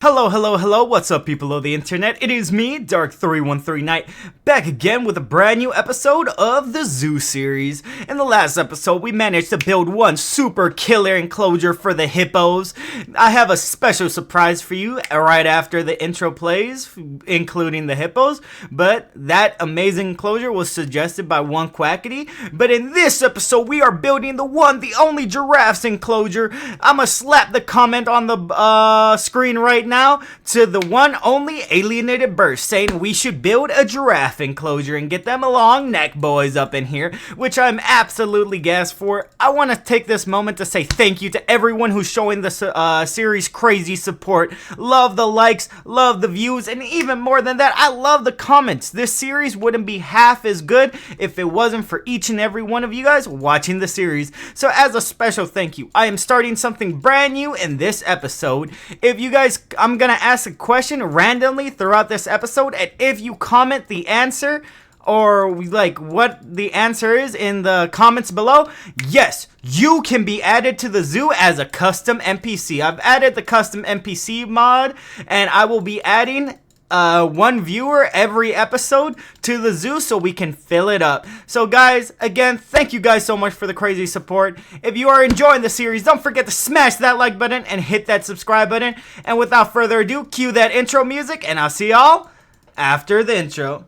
Hello, hello, hello, what's up people of the internet? It is me, Dark313 Knight, back again with a brand new episode of the Zoo series. In the last episode, we managed to build one super killer enclosure for the hippos. I have a special surprise for you right after the intro plays, including the hippos, but that amazing enclosure was suggested by one Quackity. But in this episode, we are building the one, the only giraffes enclosure. I'ma slap the comment on the screen right now to the one only alienated burst saying we should build a giraffe enclosure and get them long neck boys up in here, which I'm absolutely gassed for. I want to take this moment to say thank you to everyone who's showing the series crazy support. Love the likes, love the views, and even more than that, I love the comments. This series wouldn't be half as good if it wasn't for each and every one of you guys watching the series. So as a special thank you, I am starting something brand new in this episode. If you guys, I'm gonna ask a question randomly throughout this episode, and if you comment the answer or like what the answer is in the comments below, yes, you can be added to the zoo as a custom NPC. I've added the custom NPC mod, and I will be adding one viewer every episode to the zoo so we can fill it up. So guys, again, thank you guys so much for the crazy support. If you are enjoying the series, don't forget to smash that like button and hit that subscribe button. And without further ado, cue that intro music, and I'll see y'all after the intro.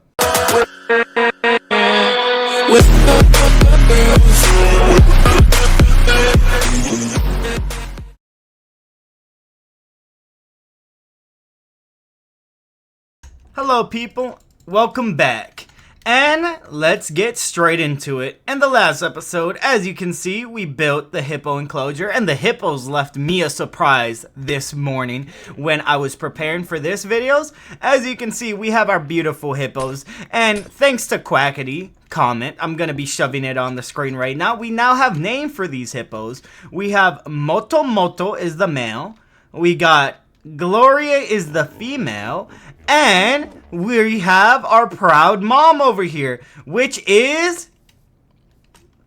Hello people, welcome back, and let's get straight into it. In the last episode, as you can see, we built the hippo enclosure, and the hippos left me a surprise this morning when I was preparing for this videos. As you can see, we have our beautiful hippos, and thanks to Quackity comment, I'm gonna be shoving it on the screen right now, we now have names for these hippos. We have Moto Moto is the male, we got Gloria is the female, and we have our proud mom over here, which is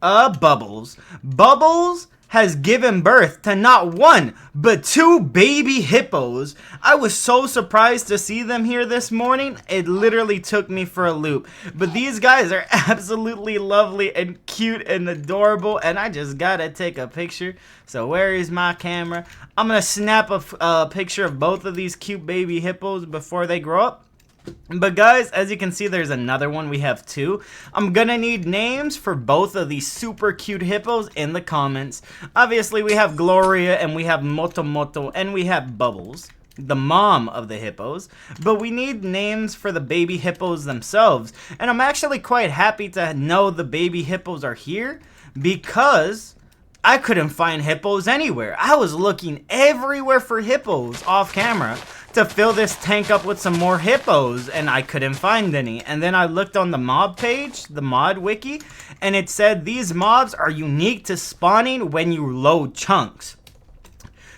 Bubbles. Bubbles has given birth to not one, but two baby hippos. I was so surprised to see them here this morning. It literally took me for a loop. But these guys are absolutely lovely and cute and adorable, and I just gotta take a picture. So where is my camera? I'm gonna snap a picture of both of these cute baby hippos before they grow up. But guys, as you can see, there's another one. We have two. I'm gonna need names for both of these super cute hippos in the comments. Obviously, we have Gloria, and we have Moto Moto, and we have Bubbles, the mom of the hippos. But we need names for the baby hippos themselves. And I'm actually quite happy to know the baby hippos are here, because I couldn't find hippos anywhere. I was looking everywhere for hippos off camera to fill this tank up with some more hippos, and I couldn't find any. And then I looked on the mob page, the mod wiki, and it said these mobs are unique to spawning when you load chunks.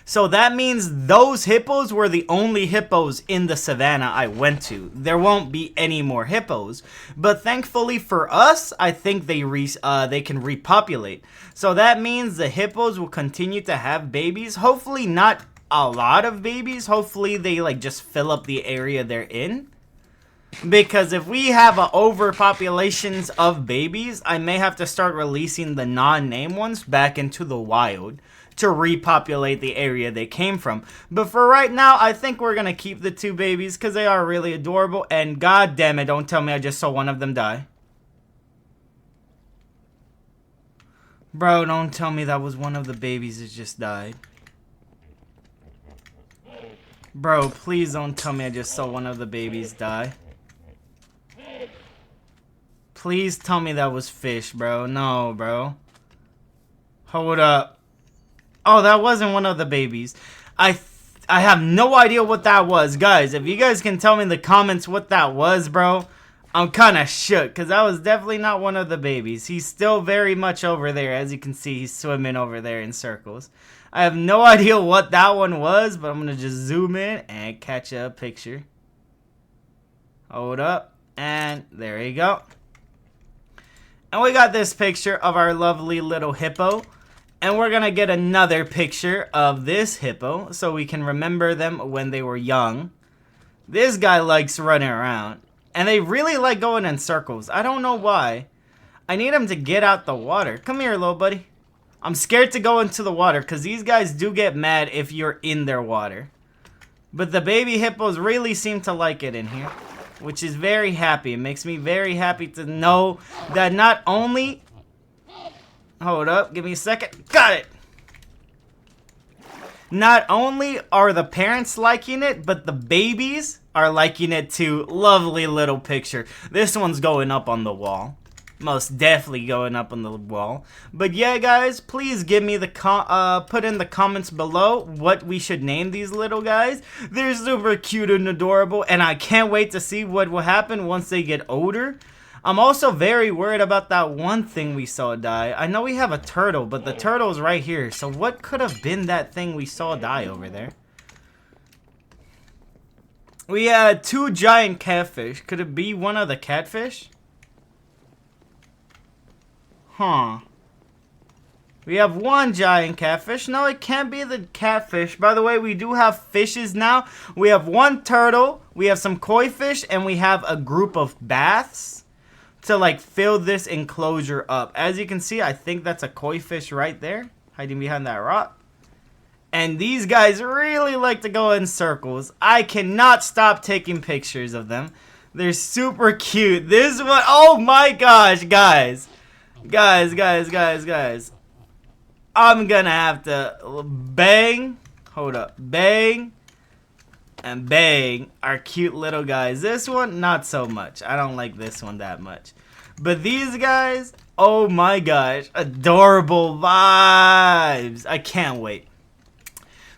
So that means those hippos were the only hippos in the savannah I went to. There won't be any more hippos, but thankfully for us, I think they can repopulate. So that means the hippos will continue to have babies. Hopefully not a lot of babies. Hopefully they like just fill up the area they're in. Because if we have overpopulations of babies, I may have to start releasing the non-name ones back into the wild to repopulate the area they came from. But for right now, I think we're gonna keep the two babies because they are really adorable. And god damn it, don't tell me I just saw one of them die. Bro, don't tell me that was one of the babies that just died. Bro, please don't tell me I just saw one of the babies die. Please tell me that was fish, bro. No, bro. Hold up. Oh, that wasn't one of the babies. I have no idea what that was. Guys, if you guys can tell me in the comments what that was, bro, I'm kind of shook, because that was definitely not one of the babies. He's still very much over there. As you can see, he's swimming over there in circles. I have no idea what that one was, but I'm going to just zoom in and catch a picture. Hold up. And there you go. And we got this picture of our lovely little hippo. And we're gonna get another picture of this hippo so we can remember them when they were young. This guy likes running around. And they really like going in circles. I don't know why. I need him to get out the water. Come here, little buddy. I'm scared to go into the water because these guys do get mad if you're in their water. But the baby hippos really seem to like it in here, which is very happy. It makes me very happy to know that not only... Hold up, give me a second. Got it! Not only are the parents liking it, but the babies are liking it too. Lovely little picture. This one's going up on the wall. Most definitely going up on the wall. But yeah, guys, please give me the put in the comments below what we should name these little guys. They're super cute and adorable, and I can't wait to see what will happen once they get older. I'm also very worried about that one thing we saw die. I know we have a turtle, but the turtle's right here. So what could have been that thing we saw die over there? We had 2 giant catfish. Could it be one of the catfish? Huh. We have 1 giant catfish. No, it can't be the catfish. By the way, we do have fishes now. We have 1 turtle. We have some koi fish. And we have a group of baths to like fill this enclosure up. As you can see, I think that's a koi fish right there, hiding behind that rock. And these guys really like to go in circles. I cannot stop taking pictures of them. They're super cute. This one, oh my gosh, guys. Guys. I'm gonna have to bang. Hold up. Bang. And bang. Our cute little guys. This one, not so much. I don't like this one that much. But these guys, oh my gosh. Adorable vibes. I can't wait.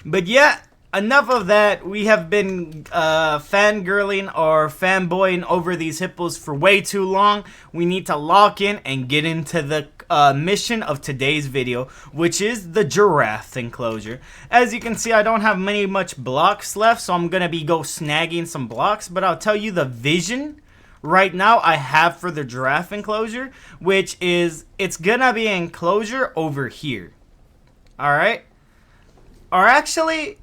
But yeah, enough of that. We have been fangirling or fanboying over these hippos for way too long. We need to lock in and get into the mission of today's video, which is the giraffe enclosure. As you can see, I don't have much blocks left, so I'm gonna be snagging some blocks. But I'll tell you the vision right now I have for the giraffe enclosure, which is it's gonna be an enclosure over here. All right. Or actually,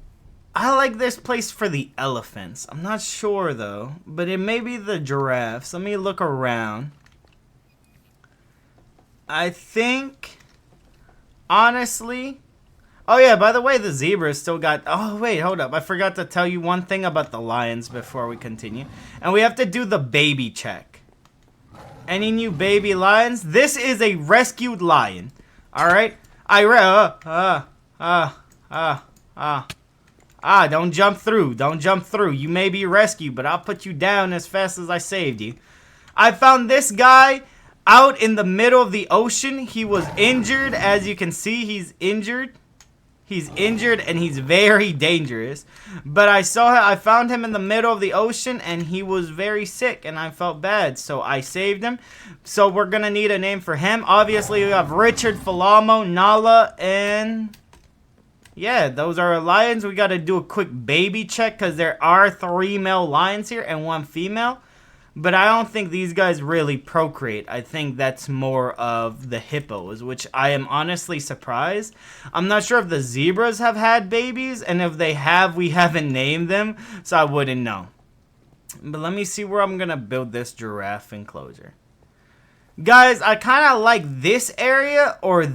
I like this place for the elephants. I'm not sure though, but it may be the giraffes. Let me look around. I think, honestly, oh yeah, by the way, the zebras still got, oh wait, hold up. I forgot to tell you one thing about the lions before we continue. And we have to do the baby check. Any new baby lions? This is a rescued lion. All right. Don't jump through. Don't jump through. You may be rescued, but I'll put you down as fast as I saved you. I found this guy out in the middle of the ocean. He was injured. As you can see, he's injured. He's injured and he's very dangerous. But I found him in the middle of the ocean and he was very sick and I felt bad. So I saved him. So we're going to need a name for him. Obviously, we have Richard, Falamo, Nala, and... yeah, those are our lions. We got to do a quick baby check because there are 3 male lions here and 1 female. But I don't think these guys really procreate. I think that's more of the hippos, which I am honestly surprised. I'm not sure if the zebras have had babies, and if they have, we haven't named them, so I wouldn't know. But let me see where I'm going to build this giraffe enclosure. Guys, I kind of like this area or...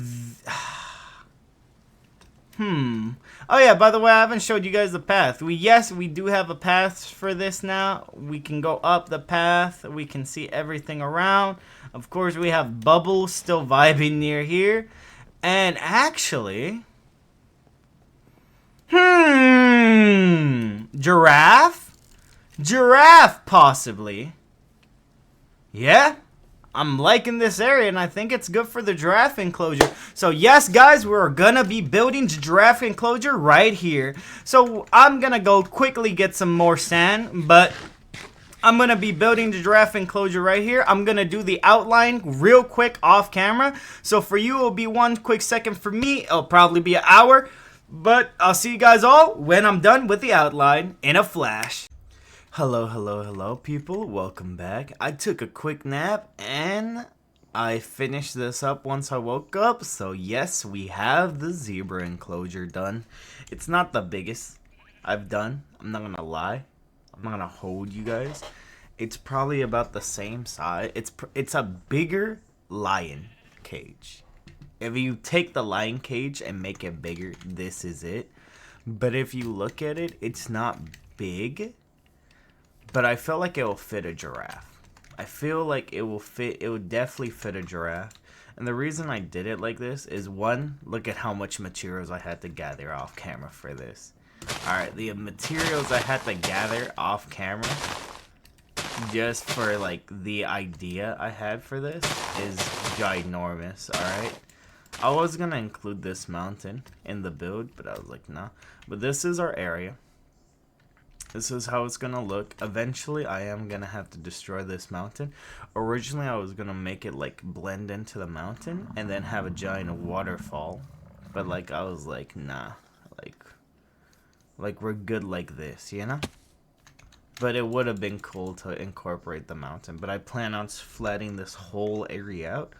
Oh yeah, by the way, I haven't showed you guys the path. Yes, we do have a path for this now. We can go up the path. We can see everything around. Of course, we have Bubbles still vibing near here. And actually... giraffe? Giraffe, possibly. Yeah? I'm liking this area, and I think it's good for the giraffe enclosure. So, yes, guys, we're going to be building the giraffe enclosure right here. So, I'm going to go quickly get some more sand, but I'm going to be building the giraffe enclosure right here. I'm going to do the outline real quick off camera. So, for you, it'll be 1 quick second. For me, it'll probably be an hour. But I'll see you guys all when I'm done with the outline in a flash. Hello people, welcome back. I took a quick nap and I finished this up once I woke up, so yes, we have the zebra enclosure done. It's not the biggest I've done, I'm not gonna lie. I'm not gonna hold you guys. It's probably about the same size. It's a bigger lion cage. If you take the lion cage and make it bigger, this is it. But if you look at it, it's not big, but I feel like it will fit a giraffe. I feel like it would definitely fit a giraffe. And the reason I did it like this is, one, look at how much materials I had to gather off camera for this. Alright, the materials I had to gather off camera just for like the idea I had for this is ginormous, alright? I was gonna include this mountain in the build, but I was like, nah. But this is our area. This is how it's gonna look. Eventually, I am gonna have to destroy this mountain. Originally, I was gonna make it like blend into the mountain and then have a giant waterfall. But like, I was like, nah. Like we're good like this, you know? But it would have been cool to incorporate the mountain. But I plan on flattening this whole area out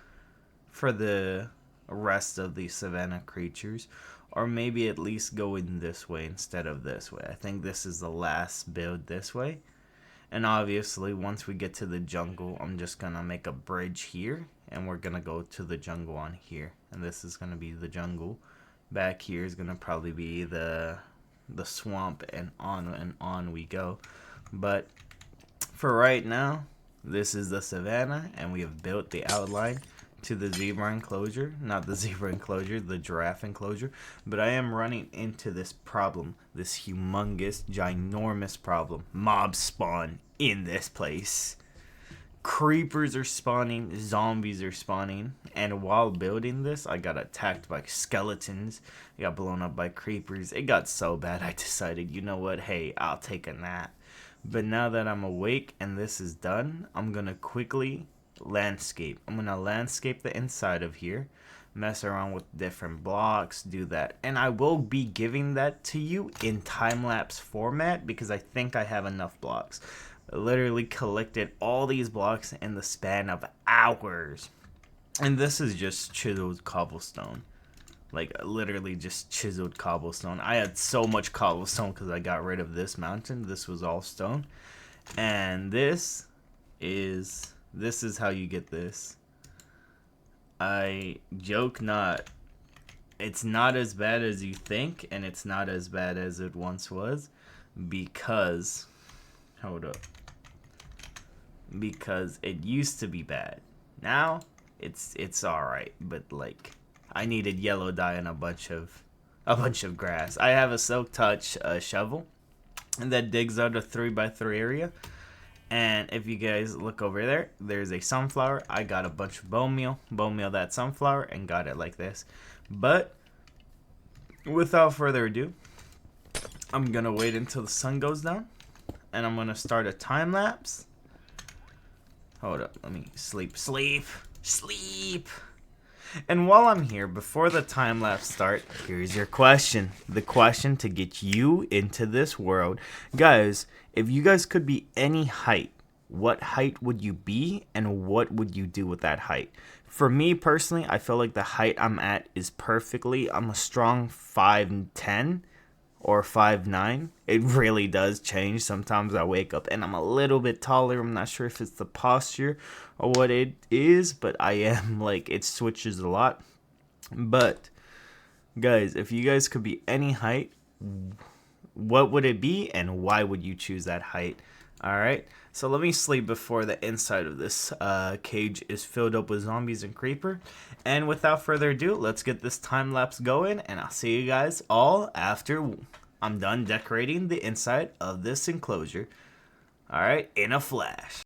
for the rest of the savannah creatures. Or maybe at least go in this way instead of this way. I think this is the last build this way. And obviously, once we get to the jungle, I'm just going to make a bridge here. And we're going to go to the jungle on here. And this is going to be the jungle. Back here is going to probably be the swamp, and on we go. But for right now, this is the savannah. And we have built the outline to the zebra enclosure. Not the zebra enclosure, the giraffe enclosure. But I am running into this problem, this humongous, ginormous problem. Mobs spawn in this place. Creepers are spawning, zombies are spawning, and while building this, I got attacked by skeletons. I got blown up by creepers. It got so bad, I decided, you know what, hey, I'll take a nap. But now that I'm awake and this is done, I'm gonna quickly landscape. I'm gonna landscape the inside of here, mess around with different blocks, do that, and I will be giving that to you in time-lapse format because I think I have enough blocks. I literally collected all these blocks in the span of hours, and this is just chiseled cobblestone, like literally just chiseled cobblestone. I had so much cobblestone because I got rid of this mountain. This was all stone, and this is how you get this. I joke not. It's not as bad as you think, and it's not as bad as it once was, because, hold up, because it used to be bad. Now, it's alright, but like, I needed yellow dye and a bunch of grass. I have a silk touch shovel, and that digs out a 3x3 area. And if you guys look over there, there's a sunflower. I got a bunch of bone meal that sunflower, and got it like this. But without further ado, I'm gonna wait until the sun goes down, and I'm gonna start a time lapse. Hold up, let me sleep. And while I'm here, before the time lapse start, here's your question. The question to get you into this world. Guys, if you guys could be any height, what height would you be, and what would you do with that height? For me personally, I feel like the height I'm at is perfectly. I'm a strong 5'10" or 5'9". It really does change. Sometimes I wake up and I'm a little bit taller. I'm not sure if it's the posture or what it is, but I am, like, it switches a lot. But guys, if you guys could be any height, what would it be, and why would you choose that height? Alright, so let me sleep before the inside of this cage is filled up with zombies and creeper. And without further ado, let's get this time lapse going, and I'll see you guys all after I'm done decorating the inside of this enclosure. Alright, in a flash.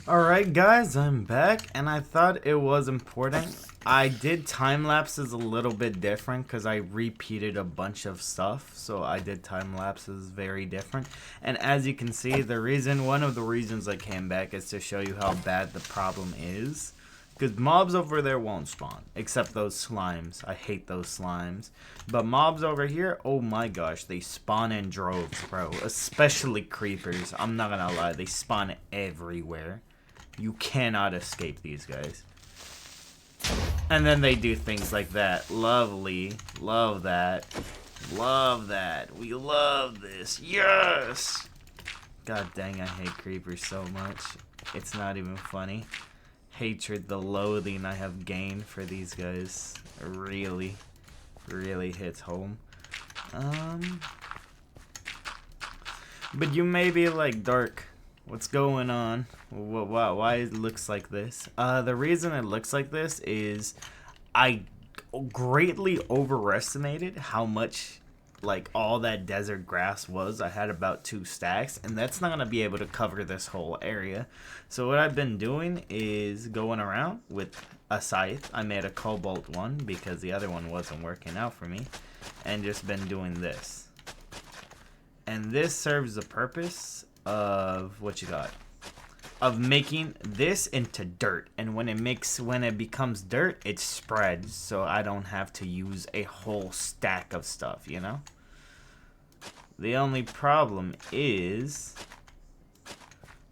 Alright guys, I'm back, and I thought it was important. I did time lapses a little bit different because I repeated a bunch of stuff, so I did time lapses very different. And as you can see, one of the reasons I came back is to show you how bad the problem is. Because mobs over there won't spawn, except those slimes. I hate those slimes. But mobs over here, oh my gosh, they spawn in droves, bro. Especially creepers. I'm not gonna lie, they spawn everywhere. You cannot escape these guys. And then they do things like that. Lovely. Love that. Love that. We love this. Yes! God dang, I hate creepers so much. It's not even funny. Hatred, the loathing I have gained for these guys really, really hits home. But you may be like, Dark, what's going on? Why it looks like this? The reason it looks like this is I greatly overestimated how much like all that desert grass was. I had about 2 stacks, and that's not gonna be able to cover this whole area. So what I've been doing is going around with a scythe. I made a cobalt one because the other one wasn't working out for me, and just been doing this. And this serves the purpose of of making this into dirt, and when it becomes dirt, it spreads, so I don't have to use a whole stack of stuff, you know? The only problem is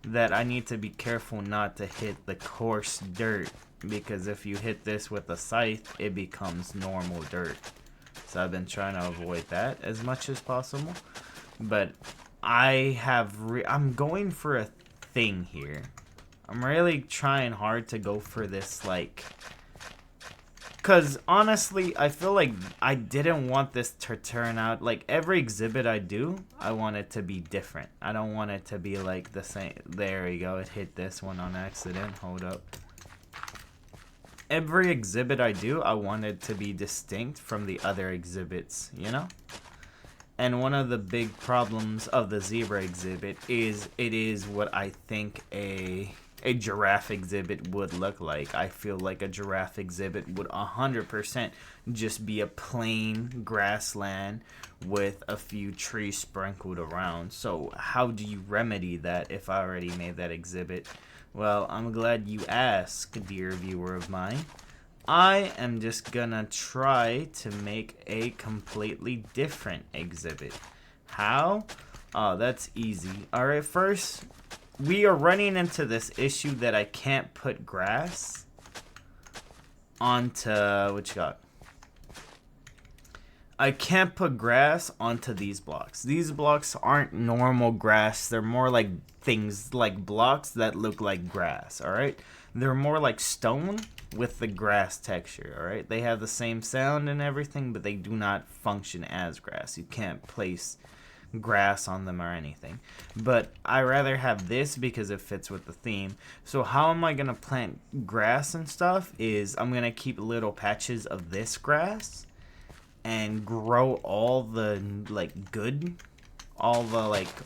that I need to be careful not to hit the coarse dirt, because if you hit this with a scythe, it becomes normal dirt. So I've been trying to avoid that as much as possible. But I'm going for a thing here. I'm really trying hard to go for this, like, because honestly, I feel like I didn't want this to turn out, like, every exhibit I do, I want it to be different. I don't want it to be like the same. There we go, it hit this one on accident. Hold up. Every exhibit I do, I want it to be distinct from the other exhibits, you know? And one of the big problems of the zebra exhibit is it is what I think a giraffe exhibit would look like. I feel like a giraffe exhibit would 100% just be a plain grassland with a few trees sprinkled around. So how do you remedy that if I already made that exhibit? Well, I'm glad you asked, dear viewer of mine. I am just gonna try to make a completely different exhibit. How? Oh, that's easy. Alright, first, we are running into this issue that I can't put grass onto, I can't put grass onto these blocks. These blocks aren't normal grass. They're more like things like blocks that look like grass, alright? They're more like stone with the grass texture, alright? They have the same sound and everything, but they do not function as grass. You can't place grass on them or anything. But I rather have this because it fits with the theme. So how am I gonna plant grass and stuff is I'm gonna keep little patches of this grass and grow all the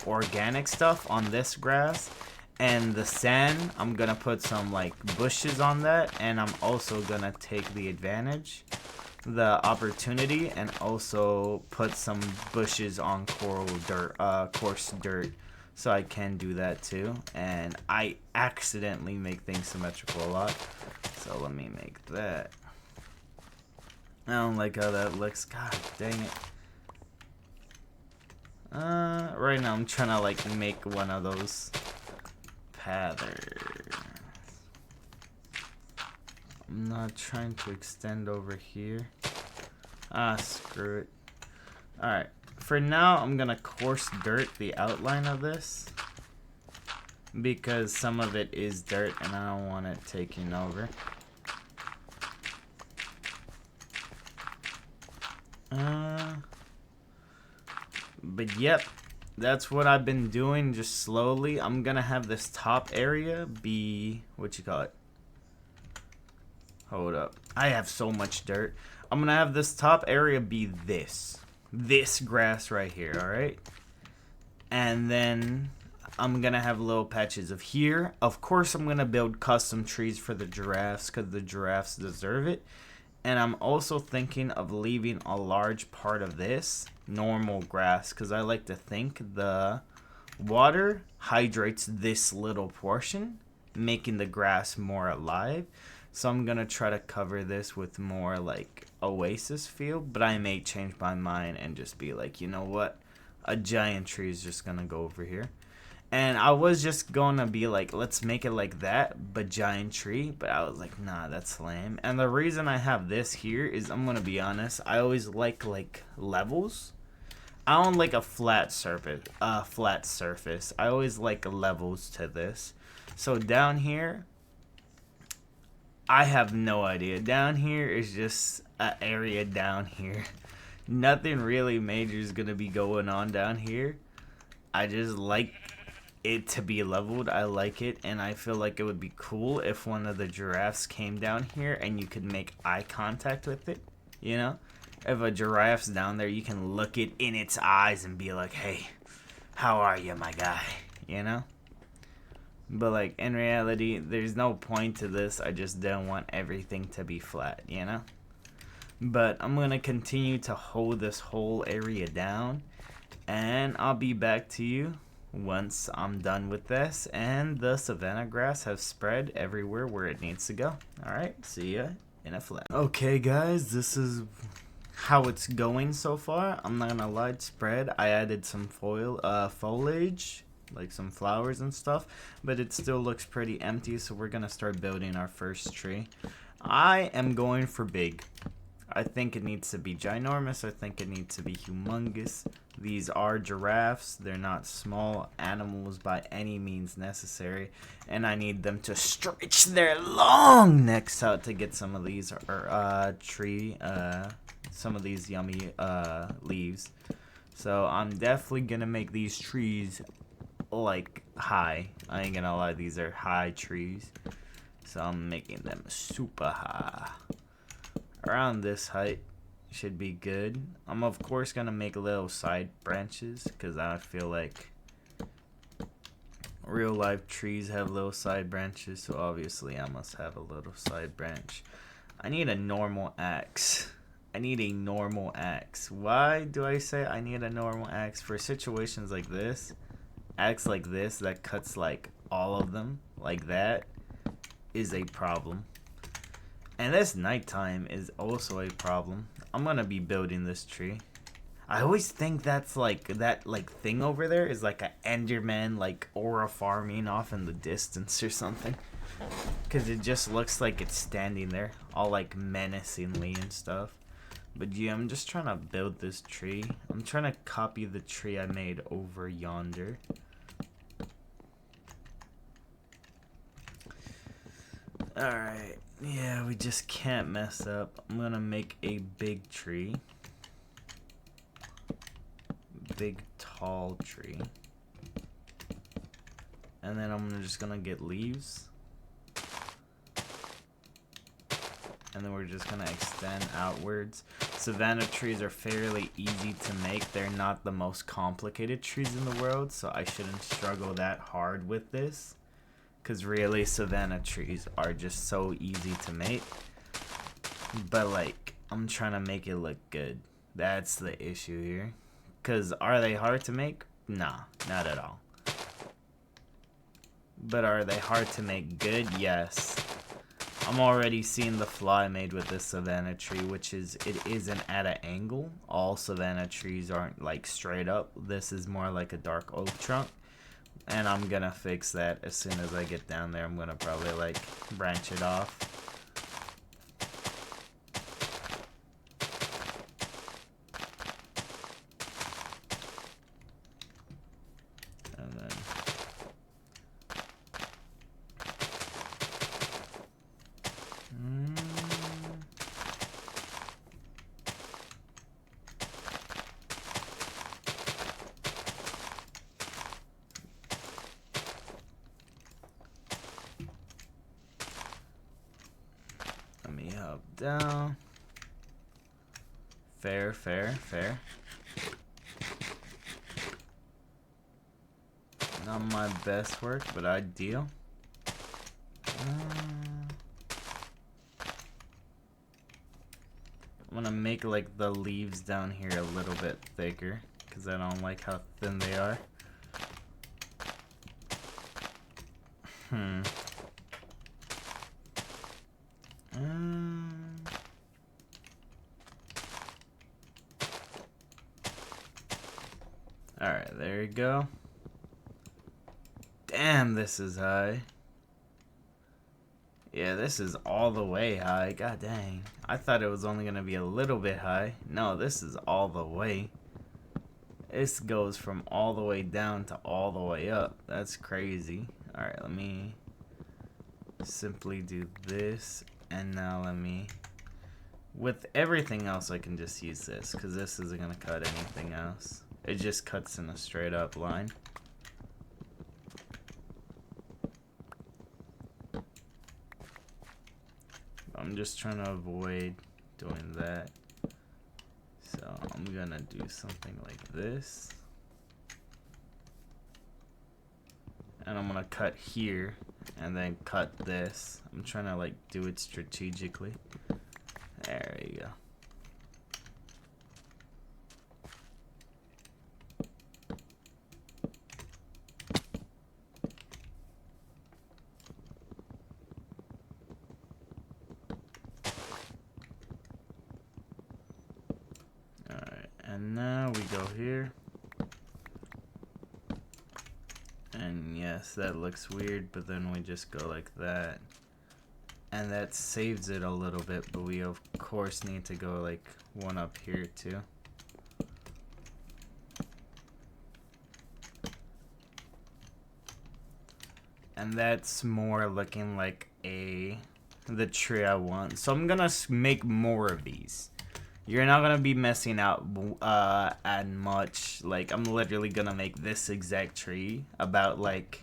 organic stuff on this grass. And the sand, I'm gonna put some like bushes on that, and I'm also gonna take the opportunity, and also put some bushes on coarse dirt, so I can do that too. And I accidentally make things symmetrical a lot, so let me make that. I don't like how that looks. God dang it. Right now I'm trying to like make one of those patterns. I'm not trying to extend over here. Screw it. Alright, for now I'm gonna coarse dirt the outline of this, because some of it is dirt and I don't want it taking over. But yep, that's what I've been doing, just slowly. I'm gonna have this top area be, hold up, I have so much dirt. I'm gonna have this top area be this grass right here, alright? And then I'm gonna have little patches of here. Of course, I'm gonna build custom trees for the giraffes because the giraffes deserve it. And I'm also thinking of leaving a large part of this normal grass because I like to think the water hydrates this little portion, making the grass more alive. So I'm gonna try to cover this with more like oasis feel, but I may change my mind and just be like, you know what? A giant tree is just gonna go over here. And I was just gonna be like, let's make it like that, but giant tree. But I was like, nah, that's lame. And the reason I have this here is, I'm gonna be honest, I always like levels. I don't like a flat surface. I always like levels to this. So down here, I have no idea. Down here is just an area down here. Nothing really major is gonna be going on down here. I just like it to be leveled. I like it, and I feel like it would be cool if one of the giraffes came down here and you could make eye contact with it. You know, if a giraffe's down there, you can look it in its eyes and be like, hey, how are you, my guy? You know. But like in reality, there's no point to this. I just don't want everything to be flat, you know. But I'm gonna continue to hold this whole area down, and I'll be back to you once I'm done with this and the savanna grass has spread everywhere where it needs to go. Alright, see ya in a flash. Okay guys, this is how it's going so far. I'm not gonna lie, it's spread. I added some foliage, like some flowers and stuff, but it still looks pretty empty, so we're gonna start building our first tree. I am going for big. I think it needs to be ginormous. I think it needs to be humongous. These are giraffes. They're not small animals by any means necessary. And I need them to stretch their long necks out to get some of these some of these yummy leaves. So I'm definitely gonna make these trees like high. I ain't gonna lie, these are high trees. So I'm making them super high. Around this height should be good. I'm of course gonna make little side branches because I feel like real life trees have little side branches, so obviously I must have a little side branch. I need a normal axe. I need a normal axe. Why do I say I need a normal axe? For situations like this, axe like this that cuts like all of them like that is a problem. And this nighttime is also a problem. I'm gonna be building this tree. I always think that's like that thing over there is like an Enderman like aura farming off in the distance or something. Cause it just looks like it's standing there all like menacingly and stuff. But yeah, I'm just trying to build this tree. I'm trying to copy the tree I made over yonder. Alright. Yeah, we just can't mess up. I'm gonna make a big tree. Big, tall tree. And then I'm just gonna get leaves. And then we're just gonna extend outwards. Savanna trees are fairly easy to make. They're not the most complicated trees in the world, so I shouldn't struggle that hard with this. Because really, savanna trees are just so easy to make. But like, I'm trying to make it look good. That's the issue here. Because are they hard to make? Nah, not at all. But are they hard to make good? Yes. I'm already seeing the flaw I made with this savanna tree, which is it isn't at an angle. All savanna trees aren't like straight up. This is more like a dark oak trunk. And I'm gonna fix that as soon as I get down there. I'm gonna probably like branch it off. And then let me hop down. Fair, fair, fair. Not my best work, but ideal. I'm gonna make like the leaves down here a little bit thicker because I don't like how thin they are. Alright, there you go. Damn, this is high. Yeah, this is all the way high. God dang. I thought it was only going to be a little bit high. No, this is all the way. This goes from all the way down to all the way up. That's crazy. Alright, let me simply do this. And now let me... With everything else, I can just use this, because this isn't going to cut anything else. It just cuts in a straight up line. I'm just trying to avoid doing that. So I'm gonna do something like this. And I'm gonna cut here and then cut this. I'm trying to like do it strategically. There you go. And now we go here. And yes, that looks weird, but then we just go like that. And that saves it a little bit, but we of course need to go like one up here too. And that's more looking like the tree I want. So I'm gonna make more of these. You're not gonna be messing out at much. Like, I'm literally gonna make this exact tree about like,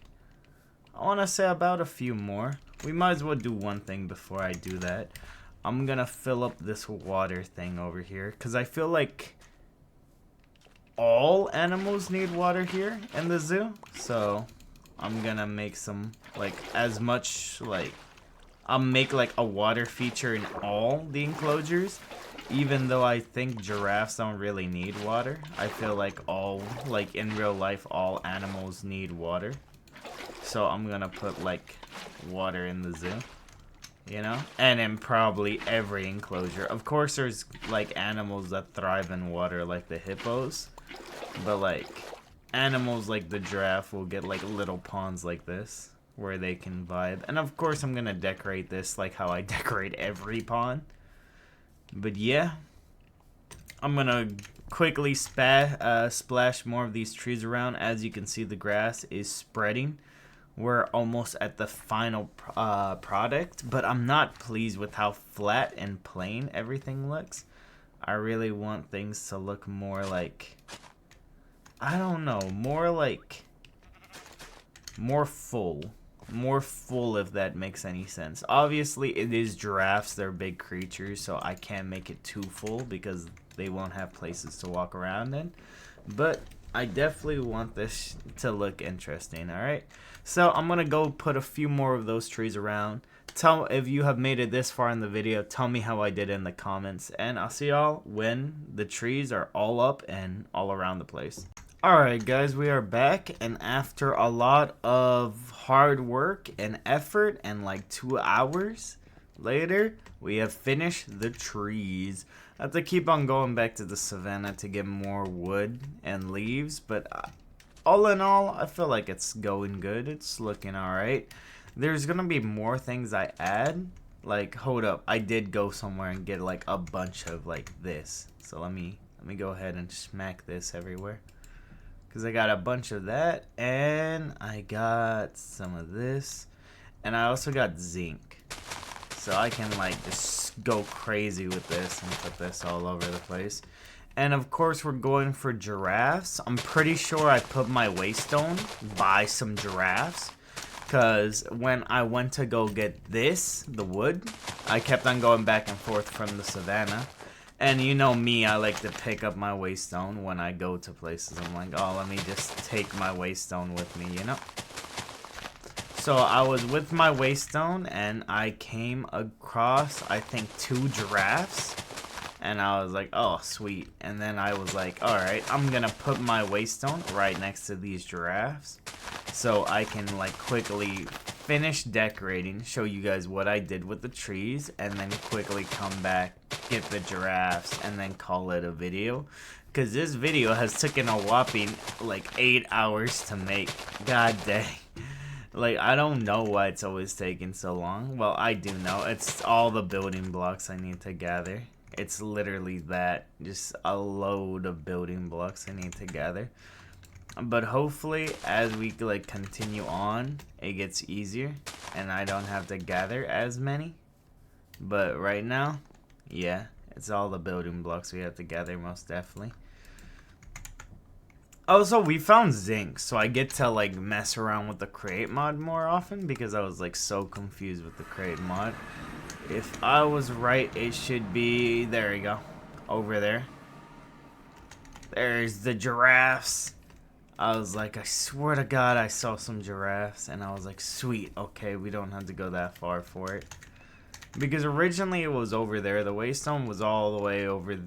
I wanna say about a few more. We might as well do one thing before I do that. I'm gonna fill up this water thing over here, because I feel like all animals need water here in the zoo. So I'm gonna make some, like, as much, like, I'll make like a water feature in all the enclosures. Even though I think giraffes don't really need water, I feel like in real life, all animals need water. So I'm gonna put like water in the zoo, you know? And in probably every enclosure. Of course, there's like animals that thrive in water like the hippos. But like animals like the giraffe will get like little ponds like this where they can vibe. And of course, I'm gonna decorate this like how I decorate every pond. But yeah, I'm gonna quickly splash more of these trees around. As you can see, the grass is spreading. We're almost at the final product, but I'm not pleased with how flat and plain everything looks. I really want things to look more like, I don't know, more full. More full, if that makes any sense. Obviously, it is giraffes. They're big creatures, so I can't make it too full because they won't have places to walk around in. But I definitely want this to look interesting, alright? So I'm going to go put a few more of those trees around. If you have made it this far in the video, tell me how I did in the comments. And I'll see y'all when the trees are all up and all around the place. Alright guys, we are back, and after a lot of hard work and effort and like 2 hours later, we have finished the trees. I have to keep on going back to the savannah to get more wood and leaves, but all in all, I feel like it's going good. It's looking alright. There's gonna be more things I add. Like, hold up, I did go somewhere and get like a bunch of like this. So let me go ahead and smack this everywhere. Because I got a bunch of that, and I got some of this, and I also got zinc. So I can like just go crazy with this and put this all over the place. And of course we're going for giraffes. I'm pretty sure I put my waystone by some giraffes. Because when I went to go get this, the wood, I kept on going back and forth from the savannah. And you know me, I like to pick up my waystone when I go to places. I'm like, oh, let me just take my waystone with me, you know? So I was with my waystone and I came across, I think, 2 giraffes. And I was like, oh, sweet. And then I was like, alright, I'm gonna put my waystone right next to these giraffes. So I can, like, quickly finish decorating, show you guys what I did with the trees, and then quickly come back, get the giraffes, and then call it a video. Because this video has taken a whopping, like, 8 hours to make. God dang. Like, I don't know why it's always taking so long. Well, I do know. It's all the building blocks I need to gather. It's literally that. Just a load of building blocks I need to gather. But hopefully, as we, like, continue on, it gets easier. And I don't have to gather as many. But right now, yeah, it's all the building blocks we have to gather, most definitely. Also, we found zinc, so I get to, like, mess around with the create mod more often because I was, like, so confused with the create mod. If I was right, it should be, there we go, over there. There's the giraffes. I was like, I swear to God, I saw some giraffes, and I was like, sweet, okay, we don't have to go that far for it. Because originally it was over there. The waystone was all the way over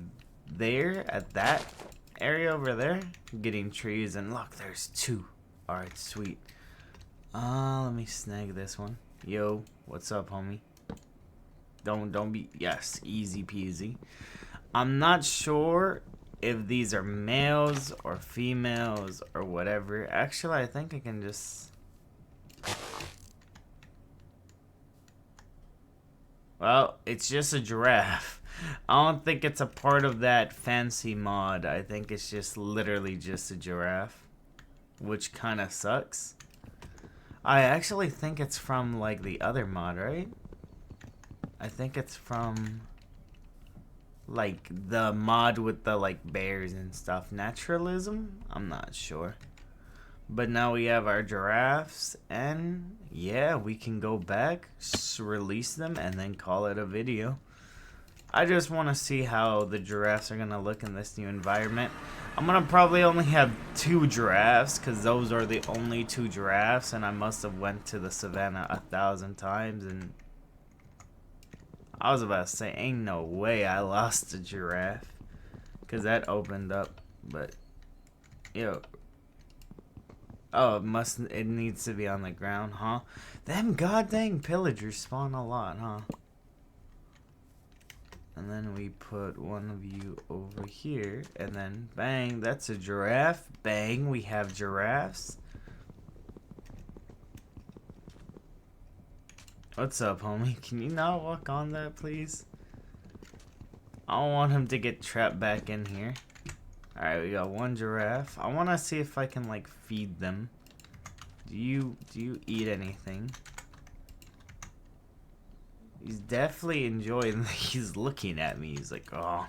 there at that area over there, getting trees, and look, there's 2. Alright, sweet. Let me snag this one. Yo, what's up, homie? Don't be, yes, easy peasy. I'm not sure if these are males or females or whatever. Actually, I think I can just, well, it's just a giraffe. I don't think it's a part of that fancy mod. I think it's just literally just a giraffe, which kind of sucks. I actually think it's from, like, the other mod, right? I think it's from, like, the mod with the, like, bears and stuff. Naturalism? I'm not sure. But now we have our giraffes, and yeah, we can go back, release them, and then call it a video. I just want to see how the giraffes are going to look in this new environment. I'm going to probably only have 2 giraffes, because those are the only 2 giraffes, and I must have went to the savannah 1,000 times, and I was about to say, ain't no way I lost a giraffe, because that opened up, but, yo, oh, it needs to be on the ground, huh? Them goddamn pillagers spawn a lot, huh? And then we put one of you over here. And then, bang, that's a giraffe. Bang, we have giraffes. What's up, homie? Can you not walk on that, please? I don't want him to get trapped back in here. Alright, we got 1 giraffe. I want to see if I can, like, feed them. Do you eat anything? He's definitely enjoying, he's looking at me. He's like, oh.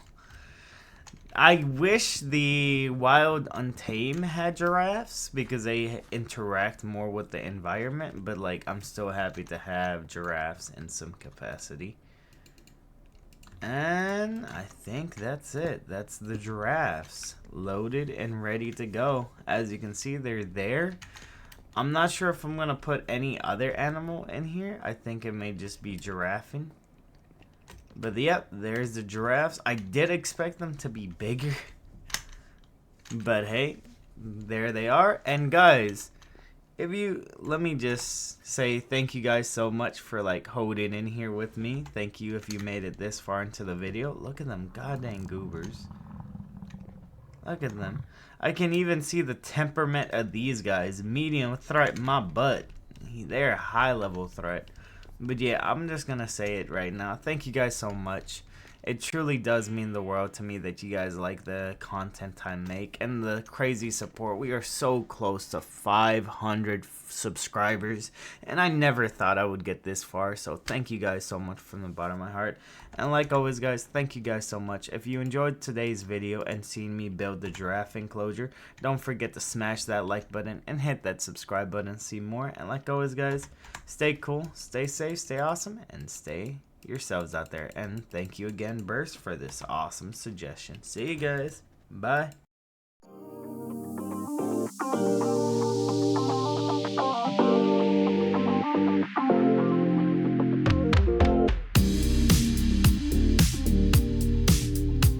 I wish the Wild Untamed had giraffes because they interact more with the environment. But, like, I'm still happy to have giraffes in some capacity. And I think that's it. That's the giraffes loaded and ready to go. As you can see, they're there. I'm not sure if I'm going to put any other animal in here. I think it may just be giraffing. But yep, there's the giraffes. I did expect them to be bigger. But hey, there they are. And guys, let me just say thank you guys so much for, like, holding in here with me. Thank you if you made it this far into the video. Look at them goddamn goobers. Look at them. I can even see the temperament of these guys. Medium threat, my butt. They're a high level threat. But yeah, I'm just gonna say it right now. Thank you guys so much. It truly does mean the world to me that you guys like the content I make and the crazy support. We are so close to 500 subscribers, and I never thought I would get this far. So thank you guys so much from the bottom of my heart. And like always, guys, thank you guys so much. If you enjoyed today's video and seen me build the giraffe enclosure, don't forget to smash that like button and hit that subscribe button to see more. And like always, guys, stay cool, stay safe, stay awesome, and stay yourselves out there. And thank you again, Burst, for this awesome suggestion. See you guys. Bye.